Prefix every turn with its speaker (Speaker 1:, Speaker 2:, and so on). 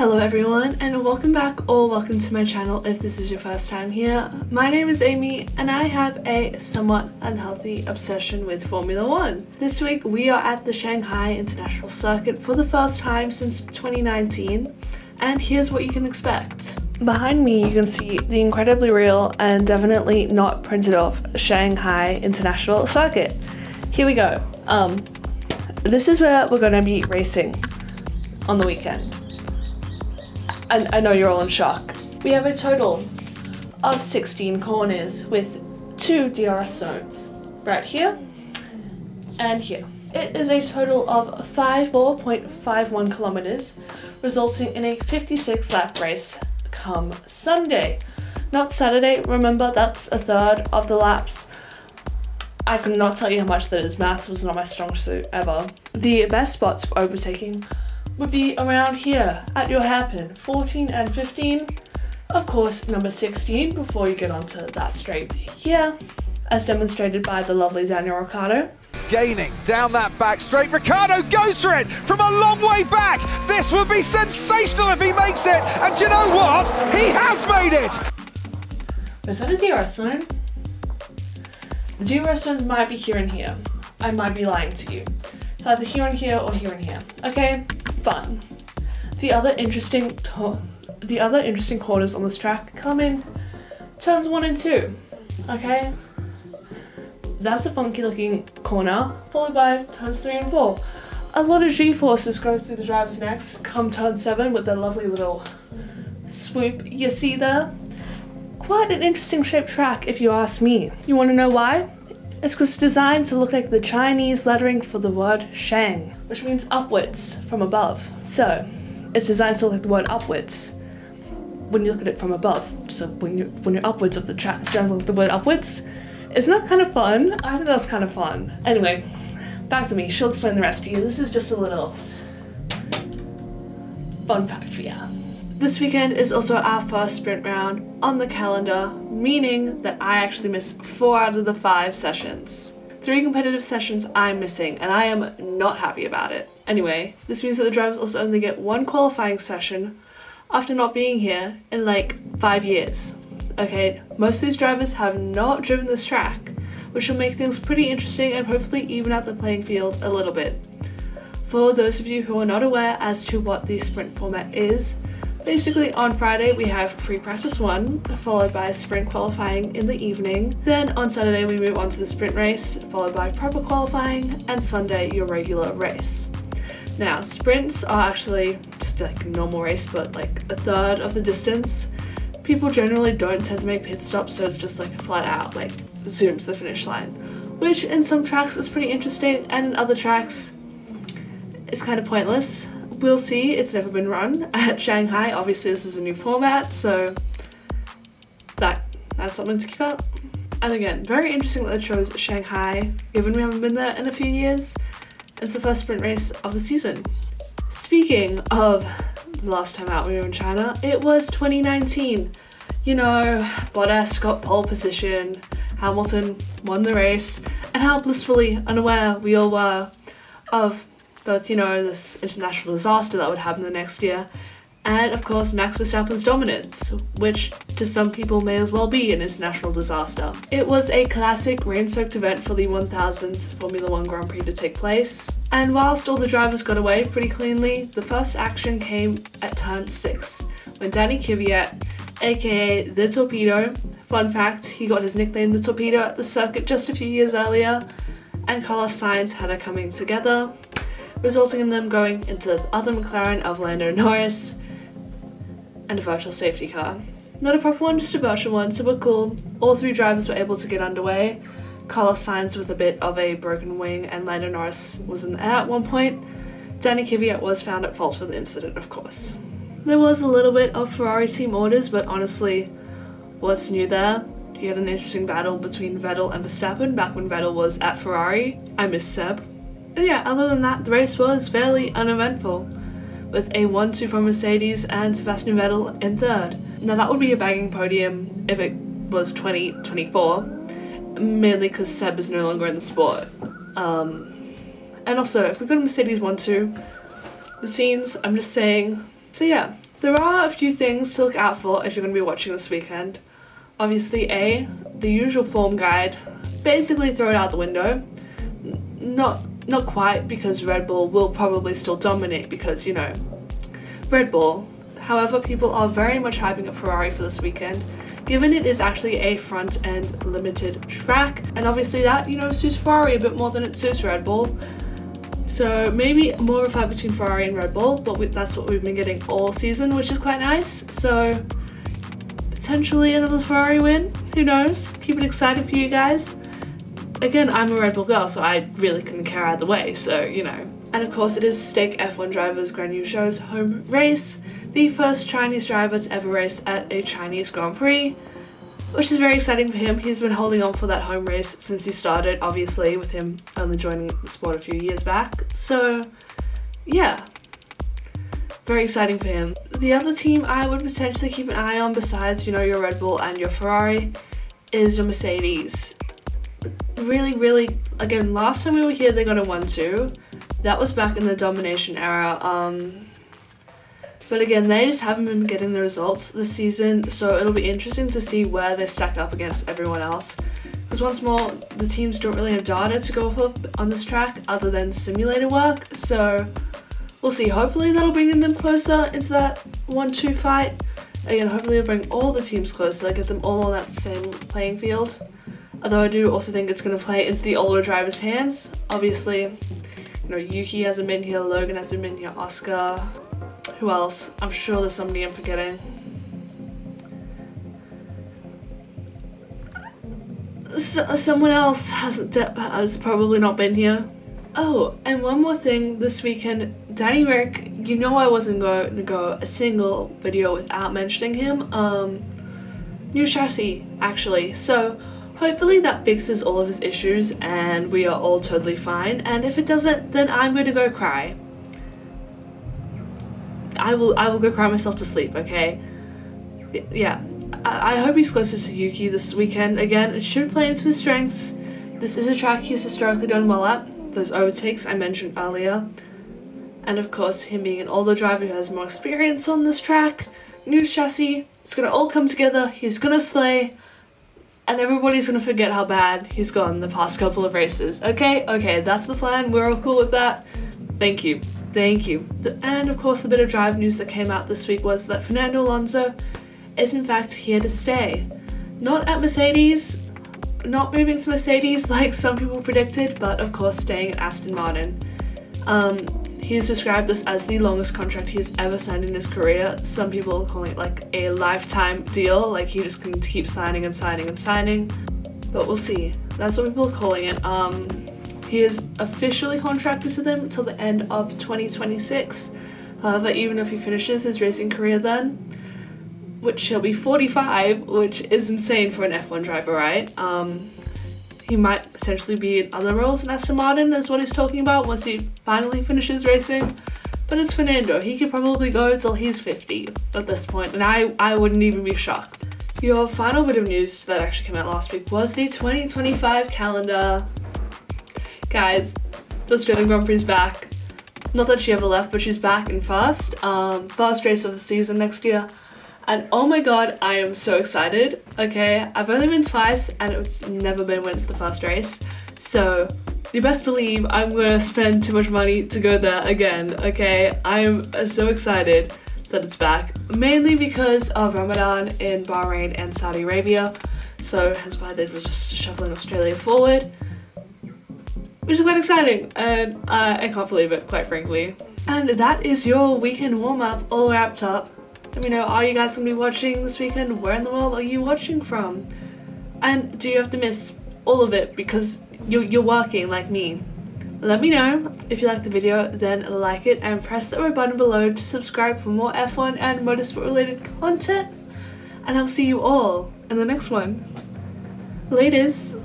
Speaker 1: Hello everyone, and welcome back or welcome to my channel if this is your first time here. My name is Amy and I have a somewhat unhealthy obsession with Formula 1. This week we are at the Shanghai International Circuit for the first time since 2019, and here's what you can expect. Behind me you can see the incredibly real and definitely not printed off Shanghai International Circuit. Here we go. This is where we're going to be racing on the weekend. And I know you're all in shock. We have a total of 16 corners with 2 DRS zones, right here and here. It is a total of 4.51 kilometers, resulting in a 56 lap race come Sunday. Not Saturday, remember that's a third of the laps. I could not tell you how much that is. Maths was not my strong suit ever. The best spots for overtaking would be around here at your hairpin, 14 and 15. Of course, number 16 before you get onto that straight here, as demonstrated by the lovely Daniel Ricciardo.
Speaker 2: Gaining down that back straight, Ricciardo goes for it from a long way back. This would be sensational if he makes it, and you know what? He has made it!
Speaker 1: Is that a DRS zone? The DRS zones might be here and here. I might be lying to you. It's either here and here or here and here. Okay, fun. The other interesting corners on this track come in turns 1 and 2. Okay, that's a funky looking corner, followed by turns 3 and 4. A lot of G-forces go through the driver's necks come turn 7 with their lovely little swoop you see there. Quite an interesting shaped track if you ask me. You want to know why? It's because it's designed to look like the Chinese lettering for the word Shang, which means upwards from above. So it's designed to look like the word upwards when you look at it from above. So when you're upwards of the track, it's designed to look like the word upwards. Isn't that kind of fun? I think that's kind of fun. Anyway, back to me. She'll explain the rest to you. This is just a little fun fact for you. This weekend is also our first sprint round on the calendar, meaning that I actually missed 4 out of the 5 sessions. 3 competitive sessions I'm missing, and I am not happy about it. Anyway, this means that the drivers also only get 1 qualifying session after not being here in like 5 years. Okay, most of these drivers have not driven this track, which will make things pretty interesting and hopefully even out the playing field a little bit. For those of you who are not aware as to what the sprint format is, basically, on Friday we have free practice 1, followed by sprint qualifying in the evening. Then on Saturday we move on to the sprint race, followed by proper qualifying, and Sunday your regular race. Now, sprints are actually just like a normal race, but like a third of the distance. People generally don't tend to make pit stops, so it's just like flat out, like zoom to the finish line. Which in some tracks is pretty interesting, and in other tracks it's kind of pointless. We'll see, it's never been run at Shanghai. Obviously this is a new format, so that's something to keep up. And again, very interesting that they chose Shanghai, given we haven't been there in a few years. It's the first sprint race of the season. Speaking of the last time out we were in China, it was 2019. You know, Bottas got pole position, Hamilton won the race, and how blissfully unaware we all were of both, you know, this international disaster that would happen the next year, and of course Max Verstappen's dominance, which to some people may as well be an international disaster. It was a classic rain-soaked event for the 1000th Formula 1 Grand Prix to take place, and whilst all the drivers got away pretty cleanly, the first action came at turn 6, when Danny Kvyat, aka The Torpedo, fun fact, he got his nickname The Torpedo at the circuit just a few years earlier, and Carlos Sainz had her coming together, resulting in them going into the other McLaren of Lando Norris and a virtual safety car. Not a proper one, just a virtual one, so we're cool. All 3 drivers were able to get underway. Carlos Sainz with a bit of a broken wing, and Lando Norris was in the air at one point. Danny Kvyat was found at fault for the incident, of course. There was a little bit of Ferrari team orders, but honestly, what's new there? You had an interesting battle between Vettel and Verstappen back when Vettel was at Ferrari. I miss Seb. And yeah, other than that, the race was fairly uneventful, with a 1-2 for Mercedes and Sebastian Vettel in 3rd. Now that would be a banging podium if it was 2024, mainly because Seb is no longer in the sport. And also, if we go to Mercedes 1-2, the scenes, I'm just saying. So yeah, There are a few things to look out for if you're going to be watching this weekend. Obviously, the usual form guide, basically throw it out the window. Not quite, because Red Bull will probably still dominate because, you know, Red Bull. However, people are very much hyping up Ferrari for this weekend, given it is actually a front-end limited track, and obviously that, you know, suits Ferrari a bit more than it suits Red Bull. So maybe more of a fight between Ferrari and Red Bull, but that's what we've been getting all season, which is quite nice. So potentially another Ferrari win, who knows? Keep it exciting for you guys. Again, I'm a Red Bull girl, so I really couldn't care either way, so, you know. And of course it is Stake F1 Drivers Grand Show's home race, the first Chinese driver to ever race at a Chinese Grand Prix, which is very exciting for him. He's been holding on for that home race since he started, obviously, with him only joining the sport a few years back. So, yeah, very exciting for him. The other team I would potentially keep an eye on besides, you know, your Red Bull and your Ferrari is your Mercedes. Really, again, last time we were here they got a 1-2. That was back in the domination era. But again, they just haven't been getting the results this season, so it'll be interesting to see where they stack up against everyone else. Because once more, the teams don't really have data to go off of on this track other than simulator work, so we'll see. Hopefully that'll bring them closer into that 1-2 fight. Again, hopefully it'll bring all the teams closer, get them all on that same playing field. Although I do also think it's going to play into the older drivers' hands. Obviously, you know, Yuki hasn't been here, Logan hasn't been here, Oscar. Who else? I'm sure there's somebody I'm forgetting. Someone else has probably not been here. Oh, and one more thing this weekend, Danny Rick, you know I wasn't going to go a single video without mentioning him. New chassis, actually. So hopefully that fixes all of his issues and we are all totally fine. And if it doesn't, then I'm going to go cry. I will go cry myself to sleep, okay? Yeah, I hope he's closer to Yuki this weekend. Again, it should play into his strengths. This is a track he's historically done well at. Those overtakes I mentioned earlier. And of course, him being an older driver who has more experience on this track. New chassis, it's gonna all come together, he's gonna slay, and everybody's gonna forget how bad he's gone the past couple of races. Okay, that's the plan, we're all cool with that. Thank you. And of course the bit of drive news that came out this week was that Fernando Alonso is in fact here to stay. Not at Mercedes, not moving to Mercedes like some people predicted, but of course staying at Aston Martin. He's described this as the longest contract he's ever signed in his career. Some people are calling it like a lifetime deal, like he just can keep signing and signing and signing. But we'll see. That's what people are calling it. He is officially contracted to them until the end of 2026. However, even if he finishes his racing career then, which he'll be 45, which is insane for an F1 driver, right? He might potentially be in other roles in Aston Martin, is what he's talking about, once he finally finishes racing. But it's Fernando, he could probably go till he's 50 at this point, and I wouldn't even be shocked. Your final bit of news that actually came out last week was the 2025 calendar. Guys, the Australian Grand Prix is back. Not that she ever left, but she's back in first race of the season next year. And oh my god, I am so excited. Okay, I've only been twice and it's never been when it's the first race. So you best believe I'm gonna spend too much money to go there again, okay? I am so excited that it's back, mainly because of Ramadan in Bahrain and Saudi Arabia. So hence why they were just shuffling Australia forward, which is quite exciting, and I can't believe it, quite frankly. And that is your weekend warm-up all wrapped up. Let me know, are you guys gonna be watching this weekend? Where in the world are you watching from? And do you have to miss all of it because you're working like me? Let me know. If you liked the video, then like it and press the red button below to subscribe for more F1 and motorsport related content. And I'll see you all in the next one. Laters.